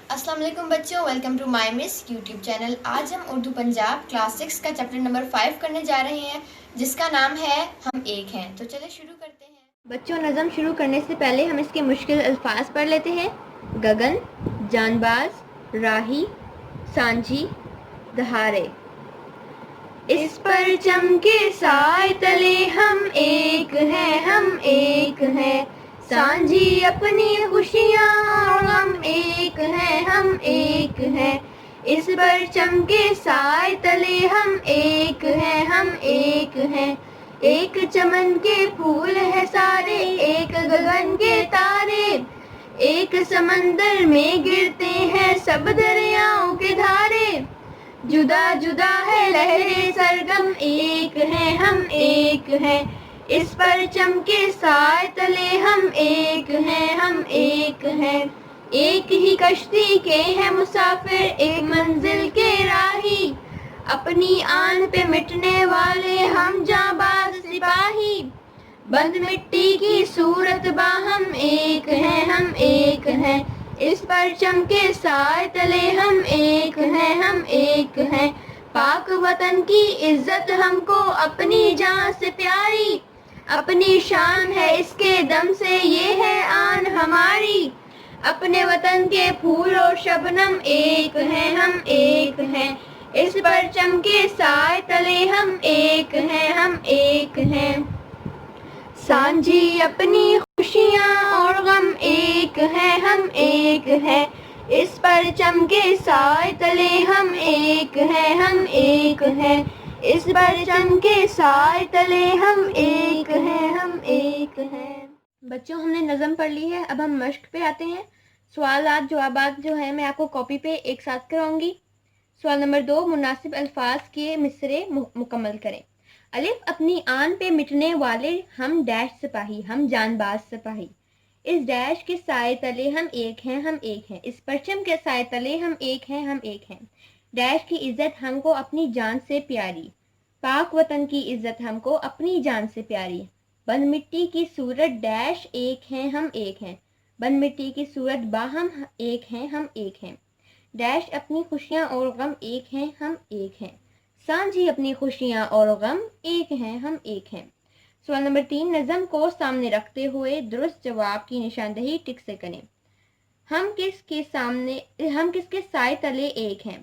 السلام علیکم بچوں، welcome to my miss YouTube channel. آج ہم اردو پنجاب کلاس 6 کا چیپٹر نمبر 5 کرنے جا رہے ہیں، جس کا نام ہے ہم ایک ہیں۔ تو چلے شروع کرتے ہیں۔ بچوں، نظم شروع کرنے سے پہلے ہم اس کے مشکل الفاظ پڑھ لیتے ہیں۔ گگن، جانباز، راہی، سانجھی، دہارے۔ اس پرچم کے سائے تلے ہم ایک ہیں، ہم ایک ہیں، سانجھی اپنی خوشیاں اور غم ایک ہیں، ہم ایک ہیں۔ اس پرچم کے سائے تلے ہم ایک ہیں، ہم ایک ہیں، ایک چمن کے پھول ہے سارے، ایک گگن کے تارے، ایک سمندر میں گرتے ہیں سب دریاؤں کے دھارے، جدا جدا ہے لہریں سرگم، ایک ہیں ہم ایک ہیں، اس پرچم کے سائے تلے ہم ایک ہیں، ہم ایک ہیں، ایک ہی کشتی کے ہیں مسافر، ایک منزل کے راہی، اپنی آن پہ مٹنے والے ہم جانباز سپاہی، بند مٹی کی صورت باہم ایک ہیں، ہم ایک ہیں، اس پرچم کے سائے تلے ہم ایک ہیں، ہم ایک ہیں، پاک وطن کی عزت ہم کو اپنی جان سے پیاری، اپنی شان ہے اس کے دم سے یہ ہے آن ہماری، اپنے وطن کے پھول و شبنم ایک ہیں، ہم ایک ہیں، اس پرچم کے سائے تلے ہم ایک ہیں، ہم ایک ہیں، سانجھی اپنی خوشیاں اور غم ایک ہیں، ہم ایک ہیں، اس پرچم کے سائے تلے ہم ایک ہیں، ہم ایک ہیں، اس پرچم کے سائے تلے ہم ایک ہیں، ہم ایک ہیں۔ بچوں، ہم نے نظم پڑھ لی ہے، اب ہم مشق پہ آتے ہیں۔ سوالات جوابات جو ہیں میں آپ کو کاپی پہ ایک ساتھ کراؤں گی۔ سوال نمبر 2، مناسب الفاظ کے مصرے مکمل کریں۔ الف، اپنی آن پہ مٹنے والے ہم ڈیش سپاہی، ہم جانباز سپاہی، اس ڈیش کے سائے تلے ہم ایک ہیں، ہم ایک ہیں، اس پرچم کے سائے تلے ہم ایک ہیں، ہم ایک ہیں، ڈیش کی عزت ہم کو اپنی جان سے پیاری، پاک وطن کی عزت ہم کو اپنی جان سے پیاری، بند مٹی کی صورت ڈیش ایک ہیں، ہم ایک ہیں، بند مٹی کی صورت باہم ایک ہیں، ہم ایک ہیں، ڈیش اپنی خوشیاں اور غم ایک ہیں، ہم ایک ہیں، سانجھی اپنی خوشیاں اور غم ایک ہیں، ہم ایک ہیں۔ سوال نمبر 3، نظم کو سامنے رکھتے ہوئے درست جواب کی نشاندہی ٹک سے کریں۔ ہم کس کے سائے تلے ایک ہیں؟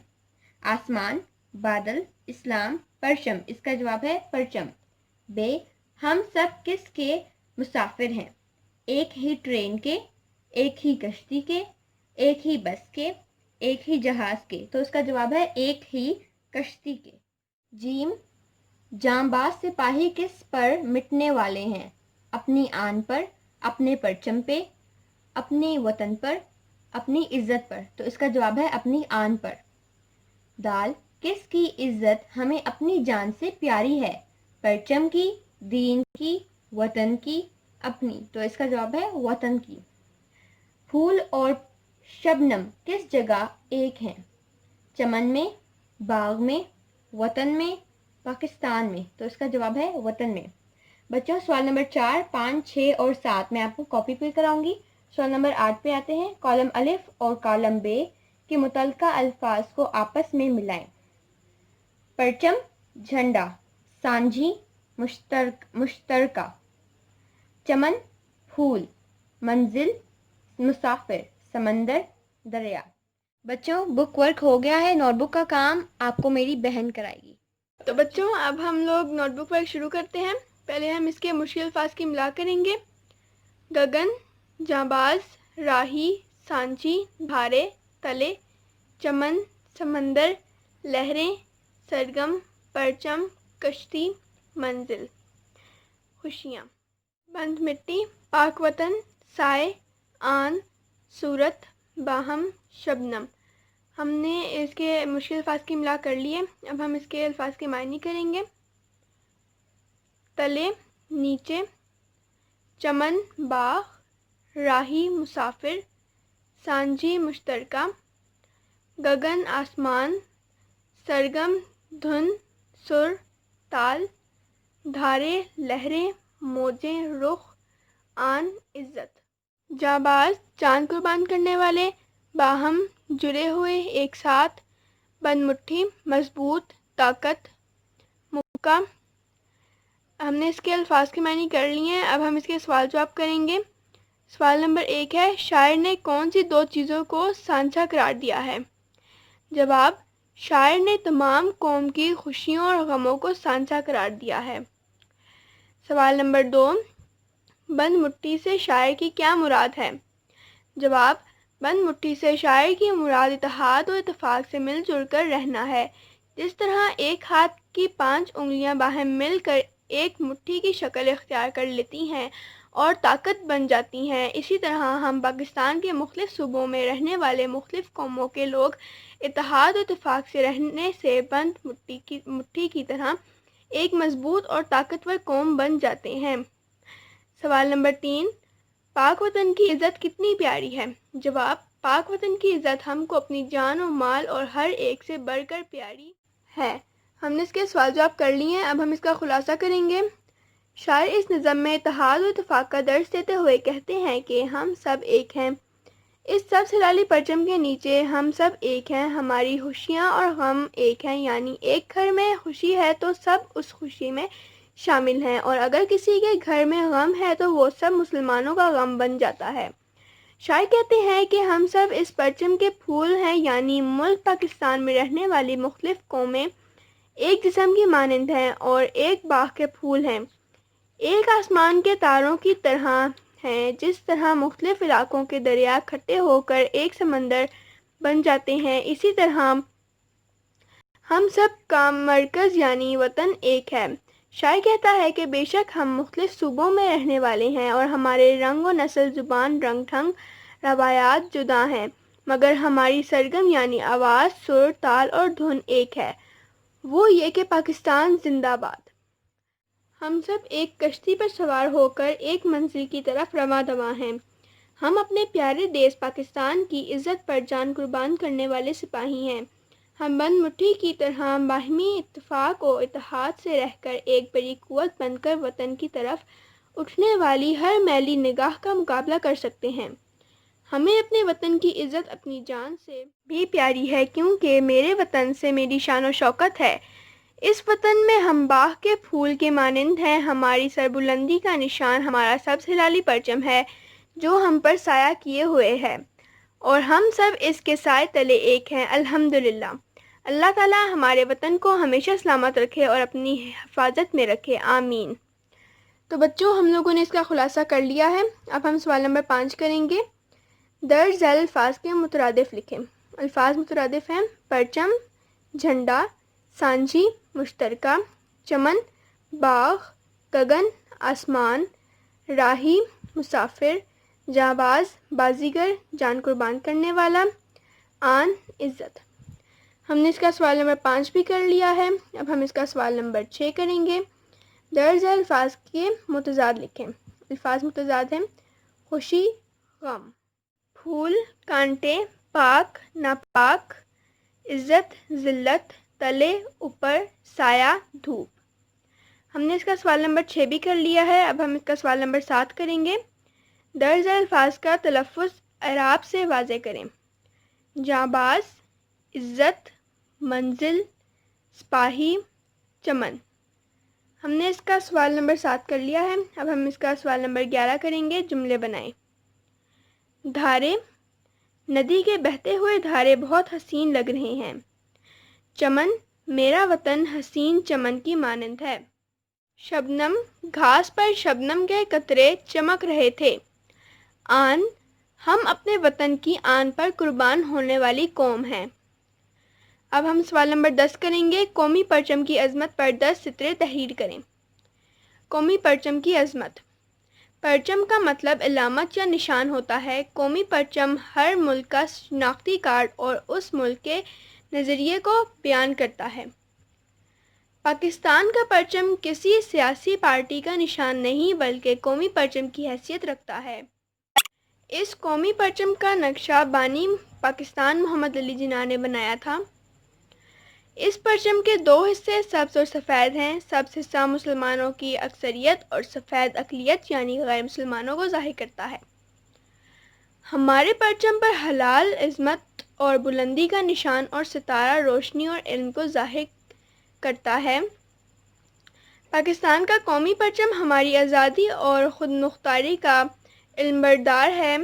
آسمان، بادل، اسلام، پرچم۔ اس کا جواب ہے پرچم۔ ب، ہم سب کس کے مسافر ہیں؟ ایک ہی ٹرین کے، ایک ہی کشتی کے، ایک ہی بس کے، ایک ہی جہاز کے۔ تو اس کا جواب ہے ایک ہی کشتی کے۔ جیم، جانباز سپاہی کس پر مٹنے والے ہیں؟ اپنی آن پر، اپنے پرچم پہ، اپنے وطن پر، اپنی عزت پر۔ تو اس کا جواب ہے اپنی آن پر۔ دال، کس کی عزت ہمیں اپنی جان سے پیاری ہے؟ پرچم کی، دین کی، وطن کی، اپنی۔ تو اس کا جواب ہے وطن کی۔ پھول اور شبنم کس جگہ ایک ہیں؟ چمن میں، باغ میں، وطن میں، پاکستان میں۔ تو اس کا جواب ہے وطن میں۔ بچوں، سوال نمبر 4، 5، 6 اور 7 میں آپ کو کاپی پہ کراؤں گی۔ سوال نمبر 8 پہ آتے ہیں۔ کالم الف اور کالم ب کے متعلقہ الفاظ کو آپس میں ملائیں۔ پرچم، جھنڈا، سانجھی، مشترکہ، چمن، پھول، منزل، مسافر، سمندر، دریا۔ بچوں، بک ورک ہو گیا ہے، نوٹ بک کا کام آپ کو میری بہن کرائے گی۔ تو بچوں، اب ہم لوگ نوٹ بک ورک شروع کرتے ہیں۔ پہلے ہم اس کے مشکل الفاظ کی ملا کریں گے۔ گگن، جانباز، راہی، سانجھی، دھارے، تلے، چمن، سمندر، لہریں، سرگم، پرچم، کشتی، منزل، خوشیاں، بند مٹی، پاک وطن، سائے، آن، صورت، باہم، شبنم۔ ہم نے اس کے مشکل الفاظ کی ملا کر لیے، اب ہم اس کے الفاظ کے معنی کریں گے۔ تلے، نیچے، چمن، باغ، راہی، مسافر، سانجھی، مشترکہ، گگن، آسمان، سرگم، دھن، سر، تال، دھارے، لہریں، موجیں، رخ، آن، عزت، جانباز، جان قربان کرنے والے، باہم، جڑے ہوئے، ایک ساتھ، بند مٹھی، مضبوط، طاقت، موقع۔ ہم نے اس کے الفاظ کے معنی کر لیے ہیں، اب ہم اس کے سوال جواب کریں گے۔ سوال نمبر 1 ہے، شاعر نے کون سی 2 چیزوں کو سانچہ قرار دیا ہے؟ جواب، شاعر نے تمام قوم کی خوشیوں اور غموں کو سانچہ قرار دیا ہے۔ سوال نمبر 2، بند مٹھی سے شاعر کی کیا مراد ہے؟ جواب، بند مٹھی سے شاعر کی مراد اتحاد و اتفاق سے مل جل کر رہنا ہے۔ جس طرح ایک ہاتھ کی 5 انگلیاں باہم مل کر ایک مٹھی کی شکل اختیار کر لیتی ہیں اور طاقت بن جاتی ہیں، اسی طرح ہم پاکستان کے مختلف صوبوں میں رہنے والے مختلف قوموں کے لوگ اتحاد و اتفاق سے رہنے سے بند مٹھی کی طرح ایک مضبوط اور طاقتور قوم بن جاتے ہیں۔ سوال نمبر 3، پاک وطن کی عزت کتنی پیاری ہے؟ جواب، پاک وطن کی عزت ہم کو اپنی جان و مال اور ہر ایک سے بڑھ کر پیاری ہے۔ ہم نے اس کے سوال جواب کر لیے ہیں، اب ہم اس کا خلاصہ کریں گے۔ شاعر اس نظم میں اتحاد و اتفاق کا درس دیتے ہوئے کہتے ہیں کہ ہم سب ایک ہیں، اس سب ہلالی پرچم کے نیچے ہم سب ایک ہیں، ہماری خوشیاں اور غم ایک ہیں، یعنی ایک گھر میں خوشی ہے تو سب اس خوشی میں شامل ہیں، اور اگر کسی کے گھر میں غم ہے تو وہ سب مسلمانوں کا غم بن جاتا ہے۔ شاعر کہتے ہیں کہ ہم سب اس پرچم کے پھول ہیں، یعنی ملک پاکستان میں رہنے والی مختلف قومیں ایک جسم کی مانند ہیں اور ایک باغ کے پھول ہیں، ایک آسمان کے تاروں کی طرح ہیں۔ جس طرح مختلف علاقوں کے دریا اکٹھے ہو کر ایک سمندر بن جاتے ہیں، اسی طرح ہم سب کا مرکز یعنی وطن ایک ہے۔ شاعر کہتا ہے کہ بے شک ہم مختلف صوبوں میں رہنے والے ہیں اور ہمارے رنگ و نسل، زبان، رنگ ڈھنگ، روایات جدا ہیں، مگر ہماری سرگم یعنی آواز، سر، تال اور دھن ایک ہے، وہ یہ کہ پاکستان زندہ باد۔ ہم سب ایک کشتی پر سوار ہو کر ایک منزل کی طرف رواں دواں ہیں۔ ہم اپنے پیارے دیس پاکستان کی عزت پر جان قربان کرنے والے سپاہی ہیں۔ ہم بند مٹھی کی طرح باہمی اتفاق و اتحاد سے رہ کر ایک بڑی قوت بن کر وطن کی طرف اٹھنے والی ہر میلی نگاہ کا مقابلہ کر سکتے ہیں۔ ہمیں اپنے وطن کی عزت اپنی جان سے بھی پیاری ہے، کیونکہ میرے وطن سے میری شان و شوکت ہے۔ اس وطن میں ہم باغ کے پھول کے مانند ہیں، ہماری سربلندی کا نشان ہمارا سبز ہلالی پرچم ہے جو ہم پر سایہ کیے ہوئے ہے، اور ہم سب اس کے سائے تلے ایک ہیں، الحمدللہ۔ اللہ تعالی ہمارے وطن کو ہمیشہ سلامت رکھے اور اپنی حفاظت میں رکھے، آمین۔ تو بچوں، ہم لوگوں نے اس کا خلاصہ کر لیا ہے، اب ہم سوال نمبر 5 کریں گے۔ درج ذیل الفاظ کے مترادف لکھیں۔ الفاظ مترادف ہیں: پرچم، جھنڈا، سانجھی، مشترکہ، چمن، باغ، گگن، آسمان، راہی، مسافر، جانباز، بازیگر، جان قربان کرنے والا، آن، عزت۔ ہم نے اس کا سوال نمبر 5 بھی کر لیا ہے، اب ہم اس کا سوال نمبر 6 کریں گے۔ درج ذیل الفاظ کے متضاد لکھیں۔ الفاظ متضاد ہیں: خوشی، غم، پھول، کانٹے، پاک، ناپاک، عزت، ذلت، تلے، اوپر، سایہ، دھوپ۔ ہم نے اس کا سوال نمبر 6 بھی کر لیا ہے، اب ہم اس کا سوال نمبر 7 کریں گے۔ درج ذیل الفاظ کا تلفظ اعراب سے واضح کریں۔ جانباز، عزت، منزل، سپاہی، چمن۔ ہم نے اس کا سوال نمبر 7 کر لیا ہے، اب ہم اس کا سوال نمبر 11 کریں گے۔ جملے بنائیں۔ دھارے، ندی کے بہتے ہوئے دھارے بہت حسین لگ رہے ہیں۔ چمن، میرا وطن حسین چمن کی مانند ہے۔ شبنم، گھاس پر شبنم کے قطرے چمک رہے تھے۔ آن، ہم اپنے وطن کی آن پر قربان ہونے والی قوم ہیں۔ اب ہم سوال نمبر 10 کریں گے۔ قومی پرچم کی عظمت پر 10 سطریں تحریر کریں۔ قومی پرچم کی عظمت۔ پرچم کا مطلب علامت یا نشان ہوتا ہے۔ قومی پرچم ہر ملک کا شناختی کارڈ اور اس ملک کے نظریے کو بیان کرتا ہے۔ پاکستان کا پرچم کسی سیاسی پارٹی کا نشان نہیں بلکہ قومی پرچم کی حیثیت رکھتا ہے۔ اس قومی پرچم کا نقشہ بانی پاکستان محمد علی جناح نے بنایا تھا۔ اس پرچم کے 2 حصے سبز اور سفید ہیں۔ سبز حصہ مسلمانوں کی اکثریت اور سفید اقلیت یعنی غیر مسلمانوں کو ظاہر کرتا ہے۔ ہمارے پرچم پر حلال، عظمت، اور بلندی کا نشان اور ستارہ روشنی اور علم کو ظاہر کرتا ہے۔ پاکستان کا قومی پرچم ہماری آزادی اور خود مختاری کا علمبردار ہے۔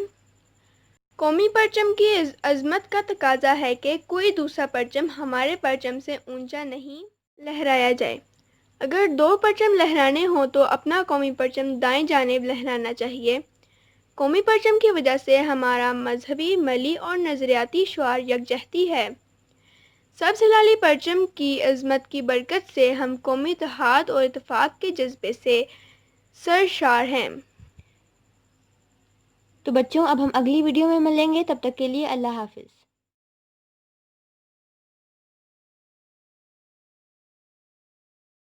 قومی پرچم کی عظمت کا تقاضا ہے کہ کوئی دوسرا پرچم ہمارے پرچم سے اونچا نہیں لہرایا جائے۔ اگر دو پرچم لہرانے ہوں تو اپنا قومی پرچم دائیں جانب لہرانا چاہیے۔ قومی پرچم کی وجہ سے ہمارا مذہبی، ملی اور نظریاتی شعار یکجہتی ہے۔ سبز ہلالی پرچم کی عظمت کی برکت سے ہم قومی اتحاد اور اتفاق کے جذبے سے سرشار ہیں۔ تو بچوں اب ہم اگلی ویڈیو میں ملیں گے، تب تک کے لیے اللہ حافظ۔